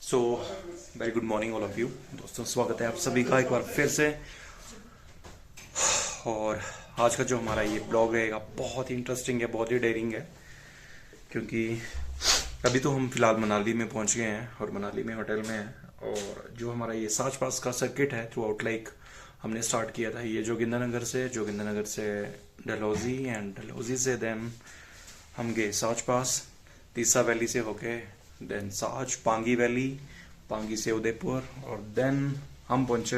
So very good morning all of you दोस्तों, स्वागत है आप सभी का एक बार फिर से। और आज का जो हमारा ये ब्लॉग रहेगा बहुत ही इंटरेस्टिंग है, बहुत ही डेयरिंग है, क्योंकि अभी तो हम फिलहाल मनाली में पहुंच गए हैं और मनाली में होटल में हैं। और जो हमारा ये साच पास का सर्किट है थ्रू आउट लाइक हमने स्टार्ट किया था ये जोगिंदरनगर से डलहौजी एंड डलहौजी से देन हम गए साच पास, तीसा वैली से होके देन साच, पांगी वैली, पांगी से उदयपुर और देन हम पहुंचे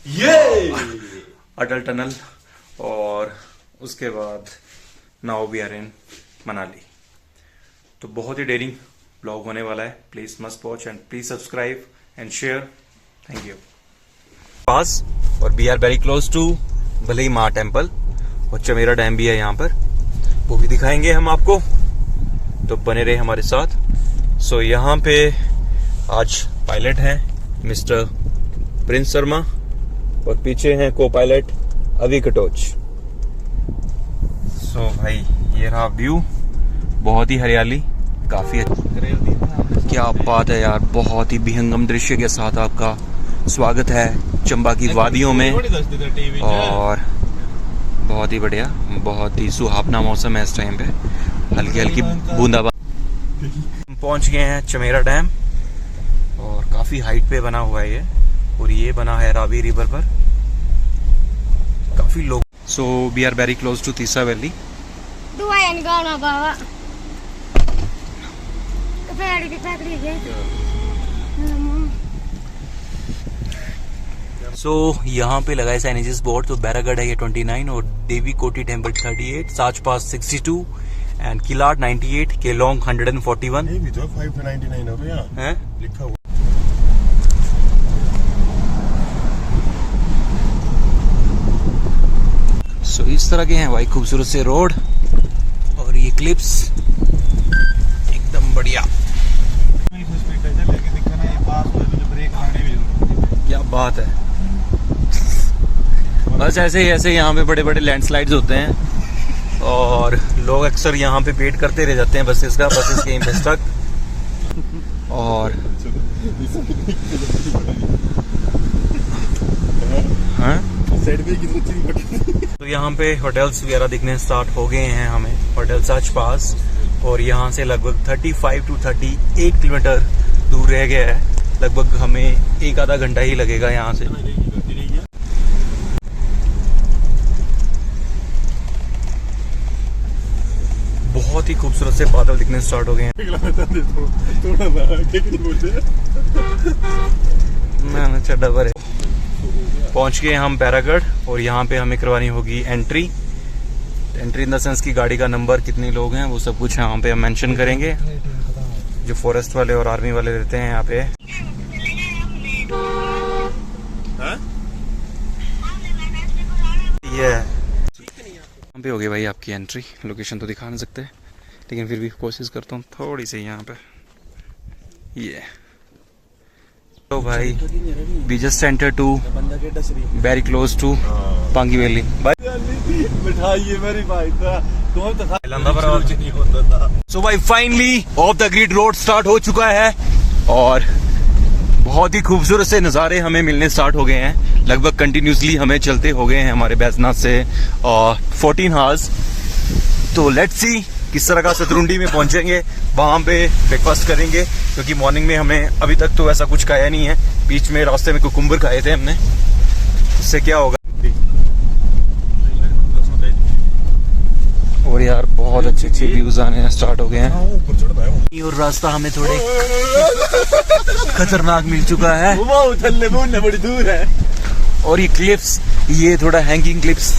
ये अटल टनल और उसके बाद now we are in Manali. तो बहुत ही डेयरिंग ब्लॉग होने वाला है। Please must watch and please subscribe and share. Thank you. पास और we are very close to भले ही माँ टेम्पल और चमेरा डैम भी है यहाँ पर, वो भी दिखाएंगे हम आपको, तो बने रहे हमारे साथ। सो यहाँ पे आज पायलट हैं मिस्टर प्रिंस शर्मा और पीछे हैं को पायलट अभी कटोच। सो भाई ये रहा व्यू, बहुत ही हरियाली, काफी अच्छा। क्या बात है यार, बहुत ही विहंगम दृश्य के साथ आपका स्वागत है चंबा की वादियों में और बहुत ही बढ़िया, बहुत ही सुहावना मौसम है इस टाइम पे, हल्की हल्की बूंदाबांदी। हम पहुंच गए हैं चमेरा डैम और काफी हाइट पे बना हुआ है ये, और ये बना है रावी रिवर पर, काफी लोग। So we are very close to Tisa valley. So यहाँ पे लगा है साइनेजेस बोर्ड, तो बैरागढ़ है ये 29 और Devi Kothi temple 38, Sach pass 62 and किलाट 98, केलोंग 141। ये भी तो 599 हो गया है लिखा हुआ। सो इस तरह के हैं भाई खूबसूरत से रोड और ये क्लिप्स एकदम बढ़िया। क्या बात है, बस ऐसे ही यहाँ पे बड़े बड़े लैंडस्लाइड्स होते हैं और लोग अक्सर यहाँ पे वेट करते रह जाते हैं बसेस का, बसेस के बस तक। और तो यहाँ पे होटल्स वगैरह दिखने स्टार्ट हो गए हैं हमें, होटल साच पास, और यहाँ से लगभग 35 to 38 किलोमीटर दूर रह गया है, लगभग हमें एक आधा घंटा ही लगेगा यहाँ से। बहुत ही खूबसूरत से बादल दिखने स्टार्ट हो गए हैं। ना चड्डा पर है। पहुंच गए हम बैरागढ़ और यहाँ पे हमें करवानी होगी एंट्री इन द सेंस की गाड़ी का नंबर, कितने लोग हैं वो सब कुछ यहाँ पे हम मेंशन करेंगे, जो फॉरेस्ट वाले और आर्मी वाले रहते हैं यहाँ पे। ये यहाँ पे हो गई भाई आपकी एंट्री, लोकेशन तो दिखा नहीं सकते लेकिन फिर भी कोशिश करता हूँ थोड़ी सी यहाँ पे। ये तो भाई we just enter to very close to Pangi valley. So भाई finally off the grid road start हो चुका है और बहुत ही खूबसूरत से नज़ारे हमें मिलने स्टार्ट हो गए हैं। लगभग कंटिन्यूसली हमें चलते हो गए हैं हमारे बैजनाथ से 14 आवर्स। तो लेट्स सी किस तरह का सतरुंडी में पहुंचेंगे, वहां पे ब्रेकफास्ट करेंगे, क्योंकि मॉर्निंग में हमने अभी तक तो ऐसा कुछ खाया नहीं है। बीच में रास्ते में कुकुम्बर खाए थे हमने, उससे क्या होगा। और यार बहुत अच्छे अच्छे व्यूज आने स्टार्ट हो गए हैं और रास्ता हमें थोड़े खतरनाक मिल चुका है बड़ी दूर है और ये क्लिप्स, ये थोड़ा हैंगिंग क्लिप्स।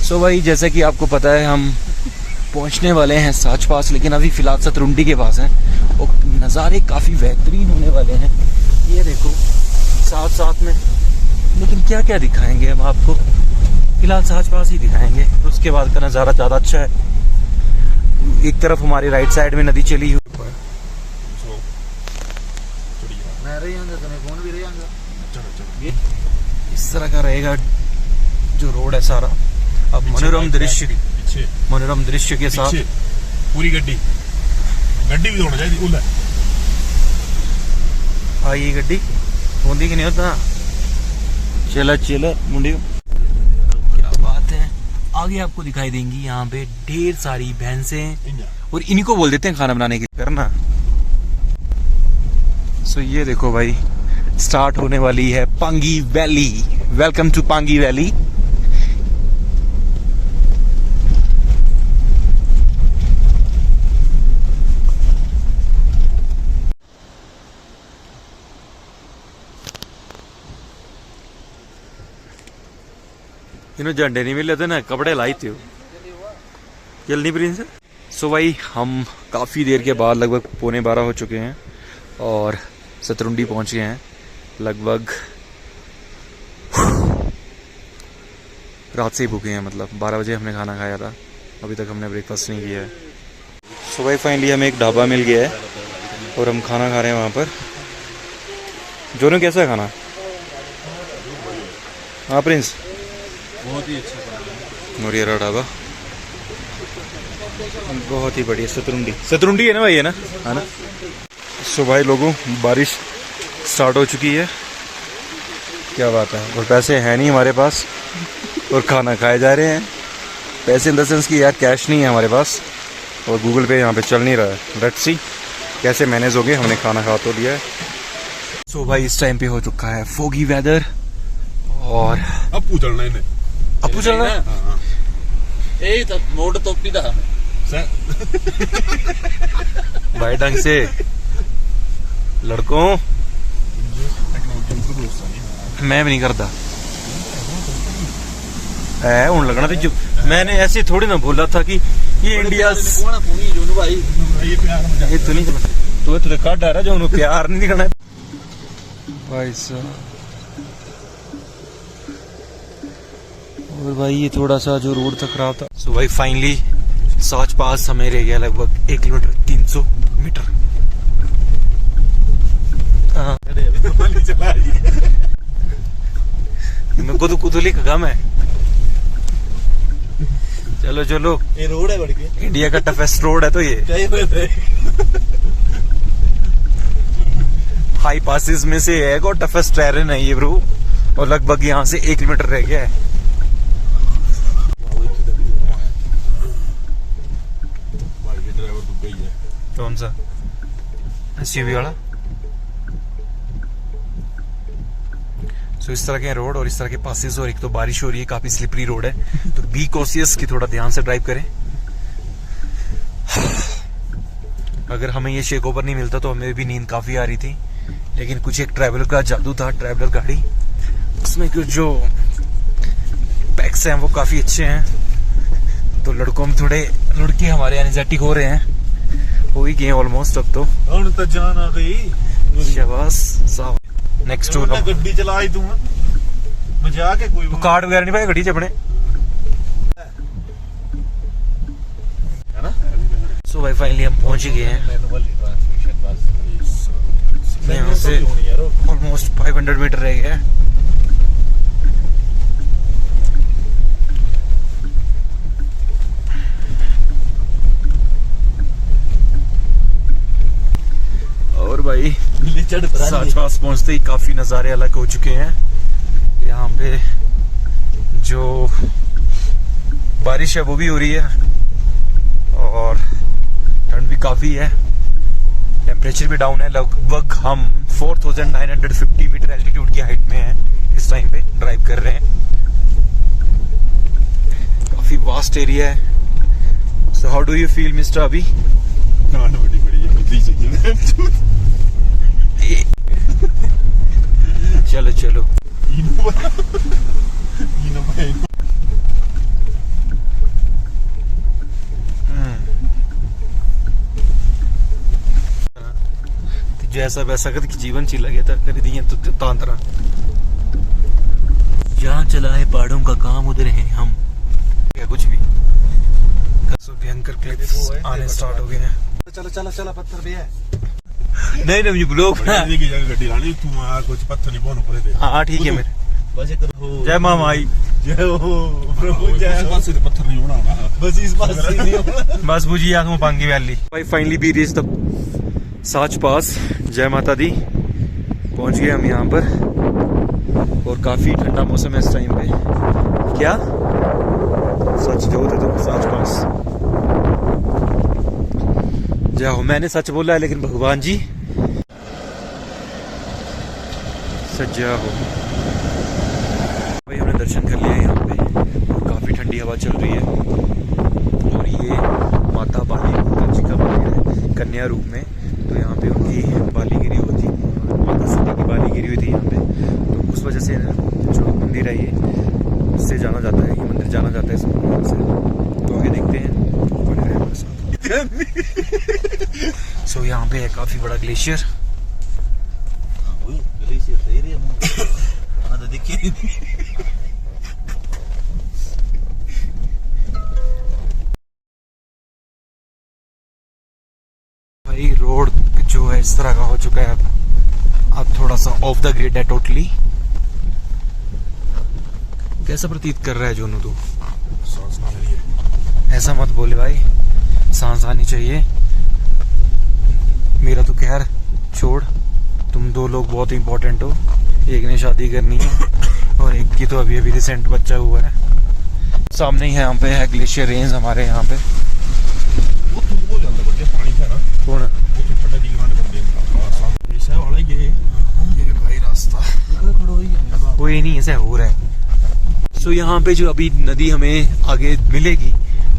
सो भाई जैसा कि आपको पता है हम पहुंचने वाले हैं साच पास, लेकिन अभी फिलहाल सतरुंडी के पास हैं और नज़ारे काफ़ी बेहतरीन होने वाले हैं। ये देखो साथ साथ में, लेकिन क्या क्या दिखाएंगे हम आपको, फिलहाल साच पास ही दिखाएंगे, उसके बाद का नज़ारा ज़्यादा अच्छा है। एक तरफ हमारी राइट साइड में नदी चली हुई, इस तरह का रहेगा जो रोड है सारा। अब मनोरम दृश्य के साथ पूरी गड्डी भी होना चाहिए। आई गड्डी होती कि नहीं होता। चला मुंडी, क्या बात है। आगे आपको दिखाई देंगी यहाँ पे ढेर सारी भैंसें, और इन्हीं को बोल देते हैं खाना बनाने के लिए करना। सो ये देखो भाई, स्टार्ट होने वाली है Pangi valley. Welcome to Pangi valley. इन्हों झंडे नहीं मिले थे ना, कपड़े लाई थे जल्दी प्रिंस। सो भाई हम काफ़ी देर के बाद लगभग 11:15 हो चुके हैं और सतरुंडी पहुंच गए हैं। लगभग रात से ही भूखे हैं, मतलब 12 बजे हमने खाना खाया था, अभी तक हमने ब्रेकफास्ट नहीं किया है। सो भाई फाइनली हमें एक ढाबा मिल गया है और हम खाना खा रहे हैं वहाँ पर। जोनू कैसा है खाना? हाँ प्रिंस, बहुत ही अच्छा मोरियरा ढाबा बहुत ही बढ़िया। सतरुंडी है ना भाई, है ना? है ना। सो भाई लोगों, बारिश स्टार्ट हो चुकी है, क्या बात है। और पैसे हैं नहीं हमारे पास और खाना खाए जा रहे हैं। पैसे इन द सेंस कि यार कैश नहीं है हमारे पास और गूगल पे यहाँ पे चल नहीं रहा है। लेट्स सी कैसे मैनेज हो गए। हमने खाना खा तो लिया है। सो भाई इस टाइम पे हो चुका है फोगी वेदर और अपू चलना है। अपू चलना है। यही तो मोड़ टोपी था भाई ढंग से लड़कों, मैं भी नहीं करता है हूं लगना। तो मैंने ऐसे थोड़ी ना बोला था कि ये इंडिया ये तो नहीं तो काट आ रहा जो उन्होंने प्यार नहीं दिखाना भाई साहब। और भाई ये थोड़ा सा जो रोड था खराब था। सो भाई फाइनली साच पास हमें रह गया लगभग 1 किलोमीटर 300 मीटर। मेरे को तो कुतुली का गम है। चलो चलो, ये रोड है बड़ी, इंडिया का टफेस्ट रोड है तो ये हाई पासिस में से है और टफेस्ट टेरेन है ये ब्रो। और लगभग यहाँ से 1 किलोमीटर रह गया है। कौन सा एसयूवी वाला? सो इस तरह के रोड और इस तरह के पासेस, और एक तो बारिश हो रही है, काफी स्लिपरी रोड है, तो बी कॉशियस की थोड़ा ध्यान से ड्राइव करें। अगर हमें ये शेक ओवर नहीं मिलता तो हमें भी नींद काफी आ रही थी, लेकिन कुछ एक ट्रैवलर का जादू था। ट्रैवलर गाड़ी, उसमें कुछ जो पैक्स हैं वो काफी अच्छे हैं, तो लड़कों में थोड़े लड़के हमारे एनर्जेटिक हो रहे हैं, हो ही गए ऑलमोस्ट। अब तो जान आ गई। शाबाश साहब। नेक्स्ट टू गड्डी चलाई तू मजाक है कोई? कार्ड वगैरह नहीं भाई गड्डी च अपने, है ना। सो भाई फाइनली हम पहुंच ही गए हैं। यहाँ से ऑलमोस्ट 500 मीटर रह गया है। और भाई साच पास पहुंचते ही काफी नज़ारे अलग हो चुके हैं। यहाँ पे जो बारिश है वो भी हो रही है और ठंड भी काफी है, टेम्परेचर भी डाउन है। लगभग हम 4950 मीटर एल्टीट्यूड की हाइट में हैं इस टाइम पे, ड्राइव कर रहे हैं। काफी वास्ट एरिया है। So how do you feel mister अभी? चलो चलो जैसा वैसा कर जीवन चिल्ला गया था कर दिए तो तांतरा। जहाँ चला है पहाड़ों का काम उधर हैं हम, क्या कुछ भी। सो भयंकर एंकर क्लिप्स आने स्टार्ट हो गए हैं। चलो चलो चलो पत्थर भी है। नहीं नहीं ब्लॉग की जगह गड्डी लानी तू आ कुछ पत्थर नहीं पाने पड़े थे। हाँ ठीक है मेरे। बस करो जय माँ माई, जय हो प्रभु जय हो। पास से पत्थर नहीं होना बस इस बात से नहीं होना। बस बुझी आंखों पांगी वैली। भाई फाइनली वी रीच द साच पास। जय माता दी, पहुंच गए हम यहाँ पर और काफी ठंडा मौसम है इस टाइम पे। क्या सच जो होते तो साच पास जाओ। मैंने सच बोला है लेकिन भगवान जी सज्जा हो। भाई हमने दर्शन कर लिया है यहाँ पे और काफ़ी ठंडी हवा चल रही है। और ये माता बाली जी का मंदिर है कन्या रूप में, तो यहाँ पे उनकी बाली गिरी हुई थी, माता सीता की बाली गिरी हुई थी यहाँ पे, तो उस वजह से जो मंदिर है ये उससे जाना जाता है, ये मंदिर जाना जाता है इस मंदिर से। तो आगे देखते हैं बने रहे हमारे साथ। सो यहाँ पे है काफ़ी बड़ा ग्लेशियर। ग्लेशियर सही रही है तो देखिए। भाई रोड जो है इस तरह का हो चुका है अब थोड़ा सा ऑफ द ग्रिड है टोटली। कैसा प्रतीत कर रहा है जोनू तू? सांस ना ले लिए। ऐसा मत बोले भाई, सांस आनी चाहिए। मेरा तो खैर छोड़, तुम दो लोग बहुत इंपॉर्टेंट हो। एक ने शादी करनी है और एक की तो अभी अभी रिसेंट बच्चा हुआ है। सामने ही यहाँ पे है ग्लेशियर रेंज हमारे यहाँ पे। वो तू बोल अंदर बढ़ गया पानी था ना, कौन? वो तो फटा दी ग्रांड कर देगा ऐसा वाला ये भाई रास्ता वो ये नहीं ऐसा हो रहा है। सो यहाँ पे जो अभी नदी हमें आगे मिलेगी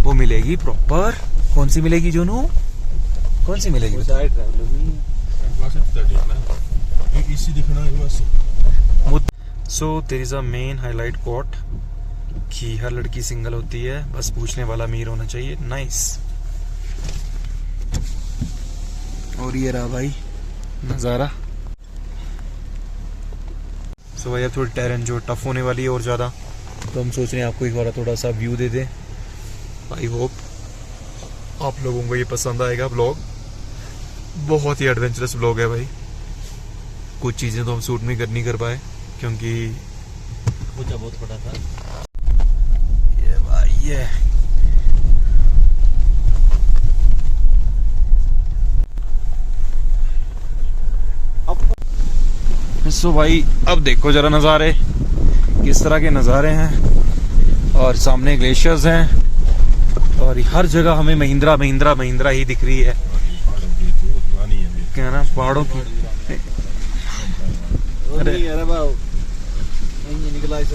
वो मिलेगी प्रॉपर। कौन सी मिलेगी जोनू? कौन सी मिलेगी? साइड ट्रैवलर नहीं है। क्लास है ठीक ना, ये इसी दिखना है बस। So there is a main highlight quote कि हर लड़की सिंगल होती है, बस पूछने वाला अमीर होना चाहिए। नाइस। और ये रहा भाई नज़ारा। सो भाई अब थोड़ी टेरेन जो टफ होने वाली है और ज़्यादा, तो हम सोच रहे हैं आपको एक बार थोड़ा सा व्यू दे दें। आई होप आप लोगों को ये पसंद आएगा ब्लॉग। बहुत ही एडवेंचरस ब्लॉग है भाई। कुछ चीज़ें तो हम शूट नहीं कर पाए क्योंकि ऊंचा बहुत बड़ा था। ये भाई ये सो भाई अब देखो जरा नज़ारे, किस तरह के नज़ारे हैं। और सामने ग्लेशियर्स हैं और हर जगह हमें महिंद्रा महिंद्रा महिंद्रा ही दिख रही है। क्या ना पहाड़ों की। अरे यार बाबू नहीं निकला इस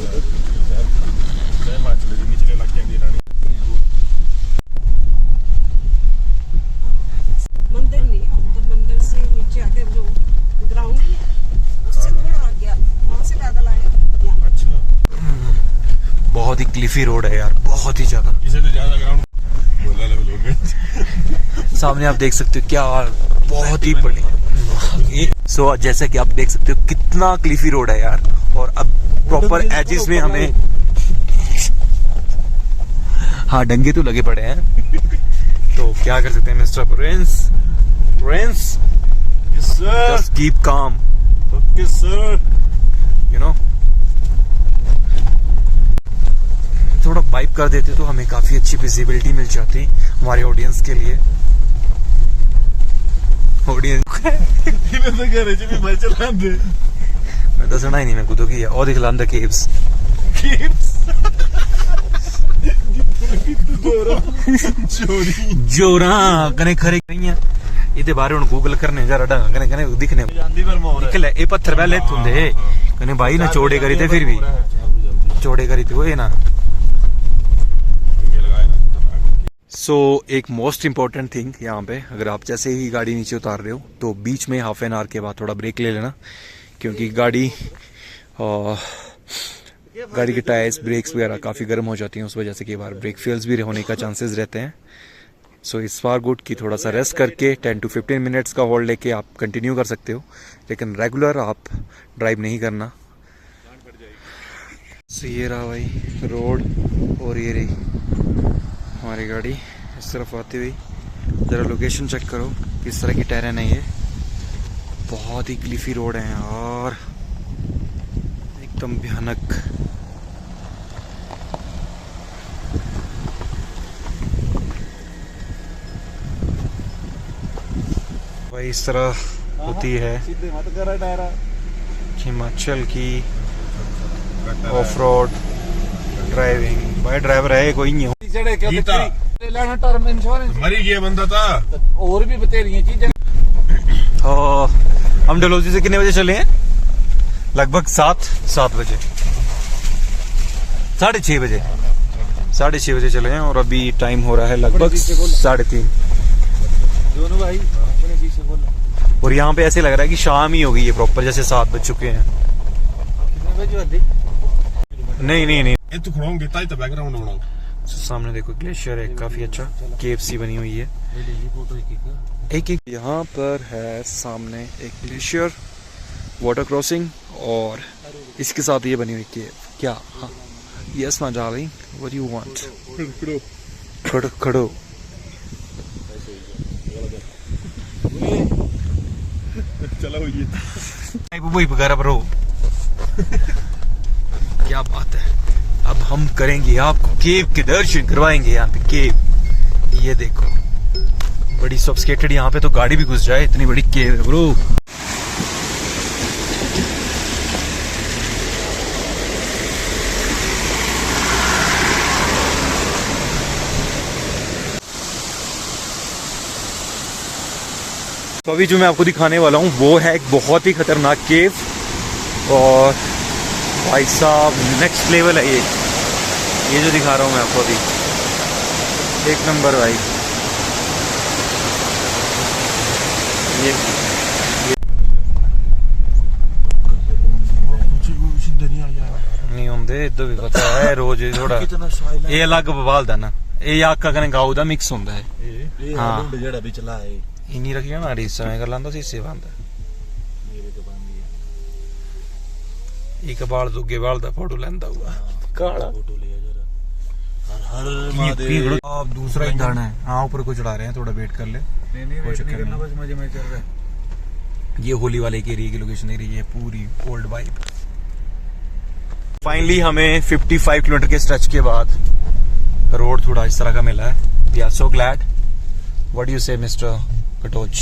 मंदिर नहीं, हम तो मंदिर से नीचे आके जो ग्राउंड है उससे थोड़ा आगे वहां से पैदल आए। बहुत ही क्लिफी रोड है यार, बहुत ही ज्यादा। इसे तो ज्यादा ग्राउंड बोला लेवल हो गया। सामने आप देख सकते हो क्या बहुत ही बड़ी। सो जैसे कि आप देख सकते हो कितना क्लिफी रोड है यार, और अब प्रॉपर एजिस में हमें हाँ डंगे तो लगे पड़े हैं। तो क्या कर सकते हैं mister Prince? Yes sir, just keep calm, okay sir. You know थोड़ा वाइप कर देते तो हमें काफी अच्छी विजिबिलिटी मिल जाती हमारे ऑडियंस के लिए। ऑडियंस इन्हें तो कह रहे जी मैं चला दे। मैं दसना ही नहीं, मैं खुद की है और दिखला द केव्स। जोरा कने खरे नहीं है ਇਹਦੇ ਬਾਰੇ ਹੁਣ ਗੂਗਲ ਕਰਨੇ ਜਰਾ ਢੰਗ ਕਨੇ ਕਨੇ ਦਿਖਨੇ ਜਾਂਦੀ ਪਰ ਮੋਰ ਨਿਕਲੇ ਇਹ ਪੱਥਰ ਪਹਿਲੇ ਹੁੰਦੇ ਕਨੇ ਭਾਈ ਨਾ ਚੋੜੇ ਕਰੀ ਤੇ ਫਿਰ ਵੀ चौड़े करी थी वो ये ना। सो एक मोस्ट इम्पॉर्टेंट थिंग यहाँ पे, अगर आप जैसे ही गाड़ी नीचे उतार रहे हो तो बीच में हाफ एन आवर के बाद थोड़ा ब्रेक ले लेना, क्योंकि गाड़ी के टायर्स ब्रेक्स वगैरह काफ़ी गर्म हो जाती हैं, उस वजह से कई बार ब्रेक फेल्स भी होने का चांसेस रहते हैं। सो इस फार गुड कि थोड़ा सा रेस्ट करके 10 to 15 मिनट्स का होल्ड लेके आप कंटिन्यू कर सकते हो, लेकिन रेगुलर आप ड्राइव नहीं करना। सो ये रहा भाई रोड और ये रही हमारी गाड़ी, इस तरफ आते हुए ज़रा लोकेशन चेक करो किस तरह की टेरेन है ये। बहुत ही क्लिफी रोड है और एकदम भयानक। भाई इस तरह होती है सीधे मत करा टायरा। हिमाचल की ऑफ रोड ड्राइविंग। भाई ड्राइवर है कोई नहीं हो। चढ़े के गीता। लेना टर्म इंश्योरेंस मरी गया बंदा था। और भी बतेरियां चीजें। हम डलहौजी से कितने बजे चले हैं? लगभग 7 बजे, 6:30 बजे, 6:30 बजे चले हैं और अभी टाइम हो रहा है लगभग 3:30। दोनों भाई अपने पीछे बोला। और यहाँ पे ऐसे लग रहा है कि शाम ही हो गई है प्रॉपर, जैसे 7 बज चुके हैं। कितने बजे वाली? नहीं ये तू खड़ोंगे ताई तो बैकग्राउंड बनाओ। सामने देखो ग्लेशियर है काफी अच्छा, केएफसी बनी हुई है। एक यहाँ पर है सामने एक ग्लेशियर, वाटर क्रॉसिंग और इसके साथ ये बनी हुई केव। क्या? हाँ, yes my darling, what you want? खड़ो। चलो ये वही बगैर ब्रो। क्या बात है। अब हम करेंगे आपको केव के दर्शन करवाएंगे। यहाँ पे केव, ये देखो बड़ी सोफिस्टिकेटेड। यहाँ पे तो गाड़ी भी घुस जाए, इतनी बड़ी केव है ब्रो। तो अभी जो मैं आपको दिखाने वाला हूँ वो है एक बहुत ही खतरनाक केव और भाई साहब नेक्स्ट लेवल है ये जो दिखा रहा हूँ मैं आपको अभी, एक नंबर भाई। ये नहीं होंगे इधर भी पता है रोज थोड़ा ये अलग बवाल दा ना, ये आका कने गाँव दा मिक्स होंदा है। ये हाँ। हां जेड़ा भी चला है इन्हीं रखिया ना रीस समय कर लांदा सी सेवा बंदा मेरे के बांधी है। एक बाल दुगे बाल दा फोटो लेंदा हुआ काला फोटो लिया जरा। हर महादेव। आप दूसरा ही दाना है। हाँ ऊपर को चढ़ा रहे हैं, थोड़ा वेट कर ले। नहीं कोई वेट चक्कर नहीं करना, नहीं। बस मजे में चल रहा है। ये होली वाले के एरिया की लोकेशन दे रही है, पूरी ओल्ड वाइब। फाइनली हमें 55 किलोमीटर के स्ट्रेच के बाद रोड थोड़ा इस तरह का मिला है। We are so glad. What do you say Mister Katoch?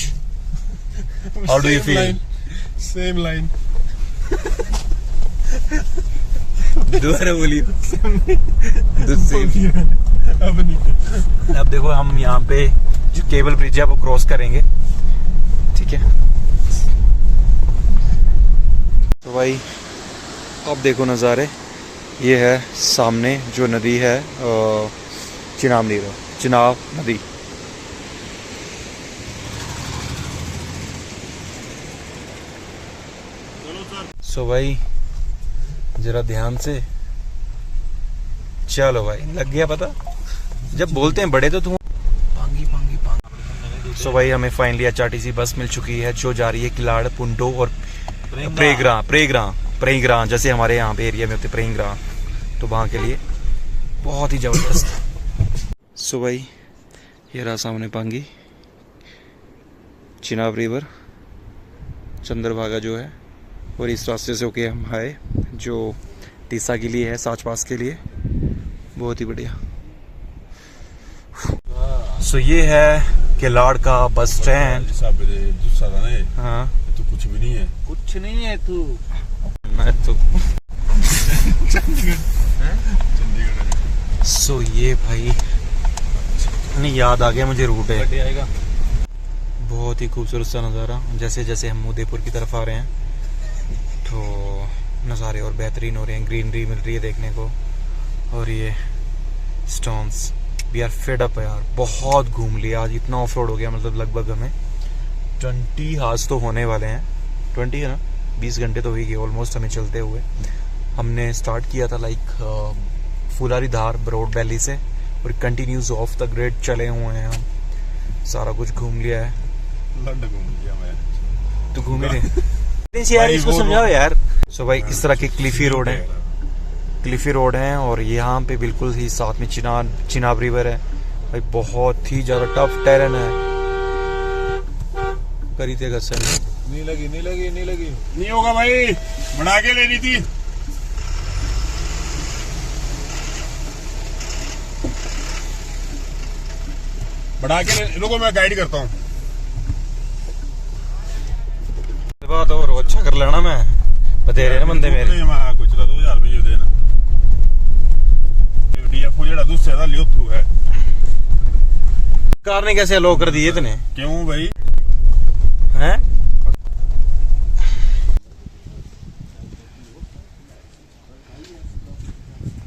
How do you feel? Same line. दोबारा बोलिए। अब नहीं। अब देखो हम यहाँ पे जो केबल ब्रिज है वो क्रॉस करेंगे, ठीक है। तो भाई अब देखो नज़ारे, ये है सामने जो नदी है चिनाब नदी। सो भाई जरा ध्यान से चलो भाई, लग गया पता। जब बोलते हैं बड़े तो तुम पांगी। सो भाई हमें फाइनली HRTC बस मिल चुकी है जो जा रही है किलाड़, पुंडो और प्रेग्रां जैसे हमारे यहाँ पे एरिया में होते प्रेग्रां, तो वहाँ के लिए बहुत ही ज़बरदस्त। सो भाई ये रहा सामने पांगी, चिनाब रिवर, चंद्रभागा जो है, और इस रास्ते से होके हम आए जो टीसा के लिए है, साच पास के लिए। बहुत ही बढ़िया। सो ये है किलाड़ का बस स्टैंड। हाँ तो कुछ भी नहीं है। कुछ नहीं है तू। मैं तो चंडीगढ़। सो ये भाई नहीं याद आ गया मुझे रूट है। आएगा। बहुत ही खूबसूरत सा नज़ारा। जैसे जैसे हम उदयपुर की तरफ आ रहे हैं तो नज़ारे और बेहतरीन हो रहे हैं, ग्रीनरी मिल रही है देखने को। और ये stones, we are fed up यार, बहुत घूम लिया आज, इतना ऑफ रोड हो गया। मतलब लगभग हमें 20 हार्स तो होने वाले हैं, 20 है ना, 20 घंटे तो हो ही गए ऑलमोस्ट हमें चलते हुए। हमने स्टार्ट किया था लाइक फुलारी धार ब्रॉड वैली से और कंटिन्यूज ऑफ द ग्रेड चले हुए हैं हम। सारा कुछ घूम लिया है। लंदन घूम लिया मैं। तो घूमे थे यार, इसको समझाओ यार। सो भाई इस तरह के क्लिफी रोड हैं और यहाँ पे बिल्कुल ही साथ में चिनाब रिवर है भाई बहुत ही ज्यादा टफ टेरेन है। करी थे गसन नहीं लगी नहीं होगा भाई, बना के लेनी थी। बढ़ा के रुको, मैं गाइड करता हूँ। बात और अच्छा कर लेना, मैं बतेरे ना बंदे मेरे कुछ 2000 रुपये देना। डीएफओ जेड़ा दूसरे दा लियो थू है। कार ने कैसे अलो कर दिए इतने? क्यों भाई? हैं